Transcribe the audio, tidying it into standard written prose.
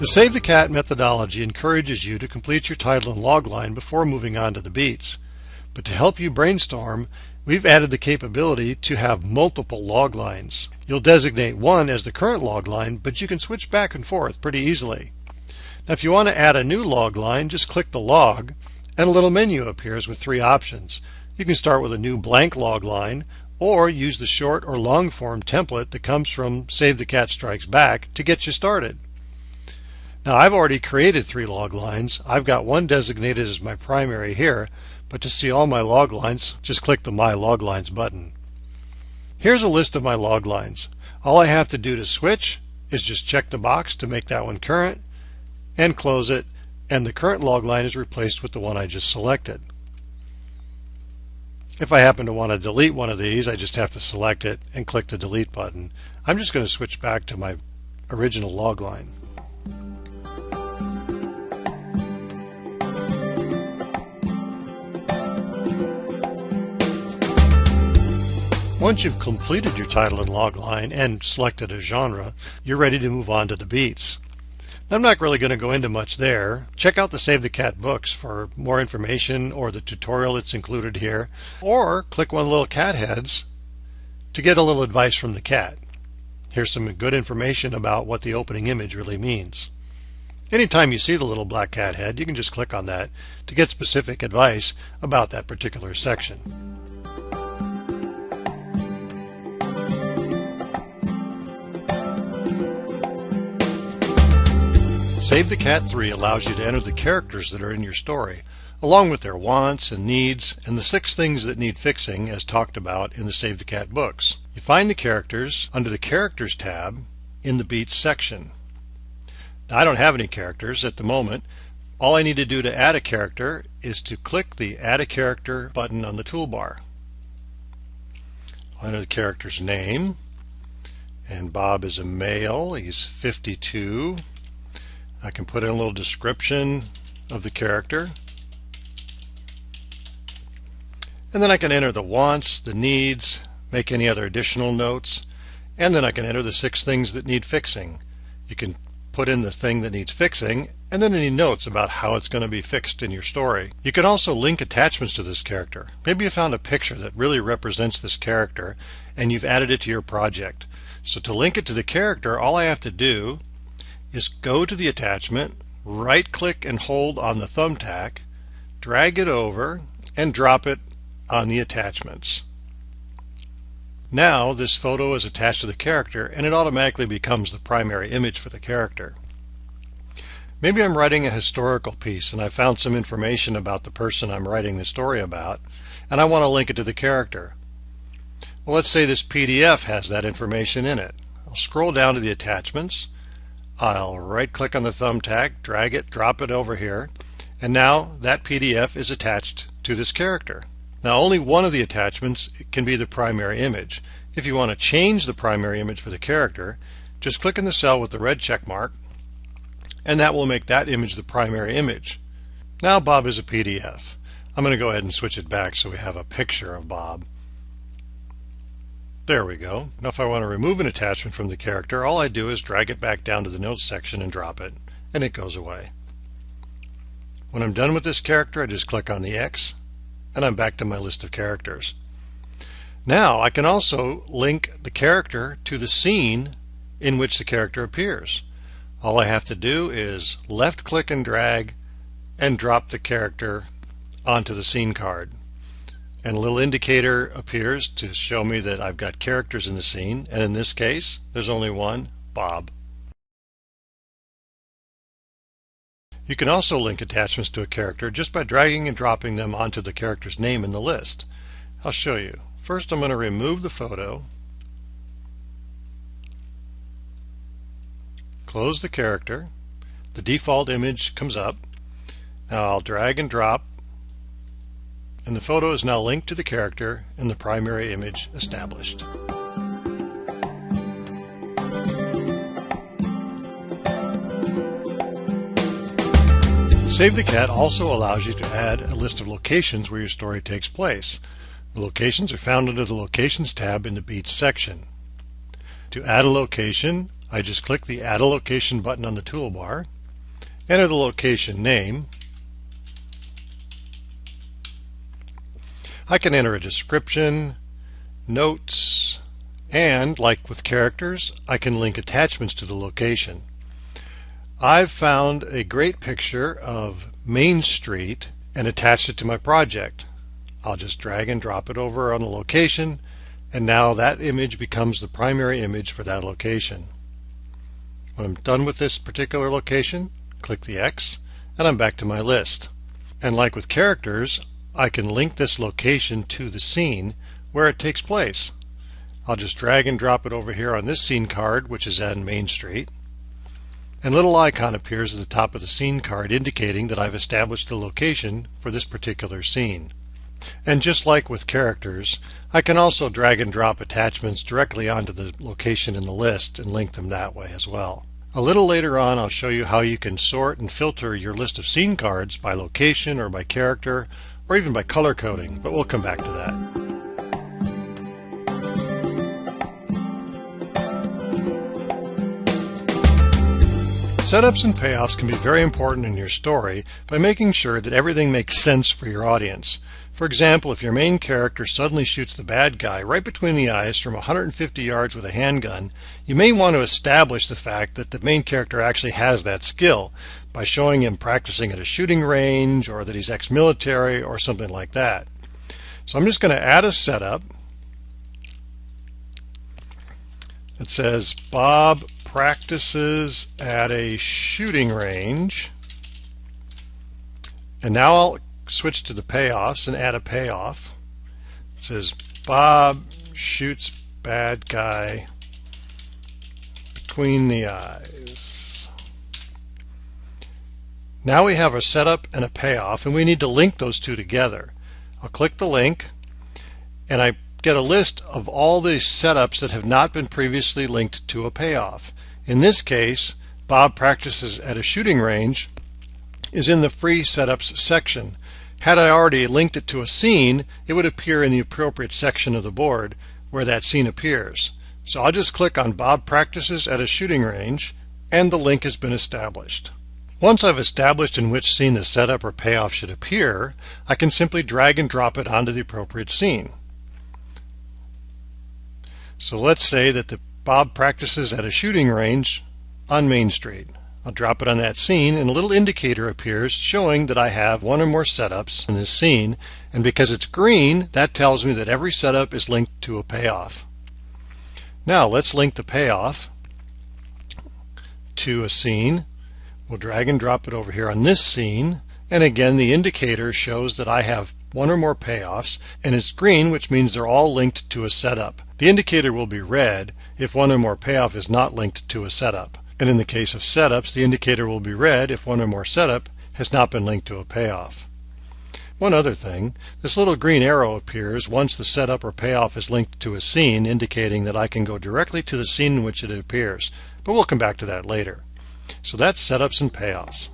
The Save the Cat methodology encourages you to complete your title and logline before moving on to the beats. But to help you brainstorm, we've added the capability to have multiple loglines. You'll designate one as the current logline, but you can switch back and forth pretty easily. Now, if you want to add a new logline, just click the log, and a little menu appears with three options. You can start with a new blank logline, or use the short or long form template that comes from Save the Cat Strikes Back to get you started. Now, I've already created three loglines. I've got one designated as my primary here, but to see all my loglines, just click the My Loglines button. Here's a list of my loglines. All I have to do to switch is just check the box to make that one current and close it, and the current logline is replaced with the one I just selected. If I happen to want to delete one of these, I just have to select it and click the delete button. I'm just going to switch back to my original logline. Once you've completed your title and logline and selected a genre, you're ready to move on to the beats. I'm not really going to go into much there. Check out the Save the Cat books for more information or the tutorial that's included here, or click one of the little cat heads to get a little advice from the cat. Here's some good information about what the opening image really means. Anytime you see the little black cat head, you can just click on that to get specific advice about that particular section. Save the Cat 3 allows you to enter the characters that are in your story, along with their wants and needs and the 6 things that need fixing as talked about in the Save the Cat books. You find the characters under the Characters tab in the Beats section. Now, I don't have any characters at the moment. All I need to do to add a character is to click the Add a Character button on the toolbar. I'll enter the character's name, and Bob is a male. He's 52. I can put in a little description of the character, and then I can enter the wants, the needs, make any other additional notes, and then I can enter the 6 things that need fixing. You can put in the thing that needs fixing and then any notes about how it's going to be fixed in your story. You can also link attachments to this character. Maybe you found a picture that really represents this character and you've added it to your project. So to link it to the character, all I have to do is go to the attachment, right click and hold on the thumbtack, drag it over and drop it on the attachments. Now this photo is attached to the character and it automatically becomes the primary image for the character. Maybe I'm writing a historical piece and I found some information about the person I'm writing the story about and I want to link it to the character. Well, let's say this PDF has that information in it. I'll scroll down to the attachments. I'll right click on the thumbtack, drag it, drop it over here, and now that PDF is attached to this character. Now only one of the attachments can be the primary image. If you want to change the primary image for the character, just click in the cell with the red check mark and that will make that image the primary image. Now Bob is a PDF. I'm going to go ahead and switch it back so we have a picture of Bob. There we go. Now if I want to remove an attachment from the character, all I do is drag it back down to the notes section and drop it, and it goes away. When I'm done with this character, I just click on the X, and I'm back to my list of characters. Now I can also link the character to the scene in which the character appears. All I have to do is left click and drag and drop the character onto the scene card. And a little indicator appears to show me that I've got characters in the scene, and in this case there's only one, Bob. You can also link attachments to a character just by dragging and dropping them onto the character's name in the list. I'll show you. First I'm going to remove the photo, close the character, the default image comes up. Now I'll drag and drop, and the photo is now linked to the character and the primary image established. Save the Cat also allows you to add a list of locations where your story takes place. The locations are found under the Locations tab in the Beats section. To add a location, I just click the Add a Location button on the toolbar. enter the location name. I can enter a description, notes, and like with characters, I can link attachments to the location. I've found a great picture of Main Street and attached it to my project. I'll just drag and drop it over on the location, and now that image becomes the primary image for that location. When I'm done with this particular location, click the X, and I'm back to my list. And like with characters, I can link this location to the scene where it takes place. I'll just drag and drop it over here on this scene card, which is on Main Street. And a little icon appears at the top of the scene card indicating that I've established the location for this particular scene. And just like with characters, I can also drag and drop attachments directly onto the location in the list and link them that way as well. A little later on, I'll show you how you can sort and filter your list of scene cards by location or by character or even by color coding, but we'll come back to that. Setups and payoffs can be very important in your story by making sure that everything makes sense for your audience. For example, if your main character suddenly shoots the bad guy right between the eyes from 150 yards with a handgun, you may want to establish the fact that the main character actually has that skill by showing him practicing at a shooting range or that he's ex-military or something like that. So I'm just going to add a setup that says Bob practices at a shooting range, and now I'll switch to the payoffs and add a payoff. It says Bob shoots bad guy between the eyes. Now we have a setup and a payoff, and we need to link those two together. I'll click the link, and I get a list of all the setups that have not been previously linked to a payoff. In this case, Bob practices at a shooting range is in the free setups section. Had I already linked it to a scene, it would appear in the appropriate section of the board where that scene appears. So I'll just click on Bob practices at a shooting range, and the link has been established. Once I've established in which scene the setup or payoff should appear, I can simply drag and drop it onto the appropriate scene. So let's say that the Bob practices at a shooting range on Main Street. I'll drop it on that scene, and a little indicator appears showing that I have one or more setups in this scene, and because it's green, that tells me that every setup is linked to a payoff. Now let's link the payoff to a scene. We'll drag and drop it over here on this scene, and again the indicator shows that I have one or more payoffs, and it's green, which means they're all linked to a setup. The indicator will be red if one or more payoff is not linked to a setup. And in the case of setups, the indicator will be red if one or more setup has not been linked to a payoff. One other thing, this little green arrow appears once the setup or payoff is linked to a scene, indicating that I can go directly to the scene in which it appears. But we'll come back to that later. So that's setups and payoffs.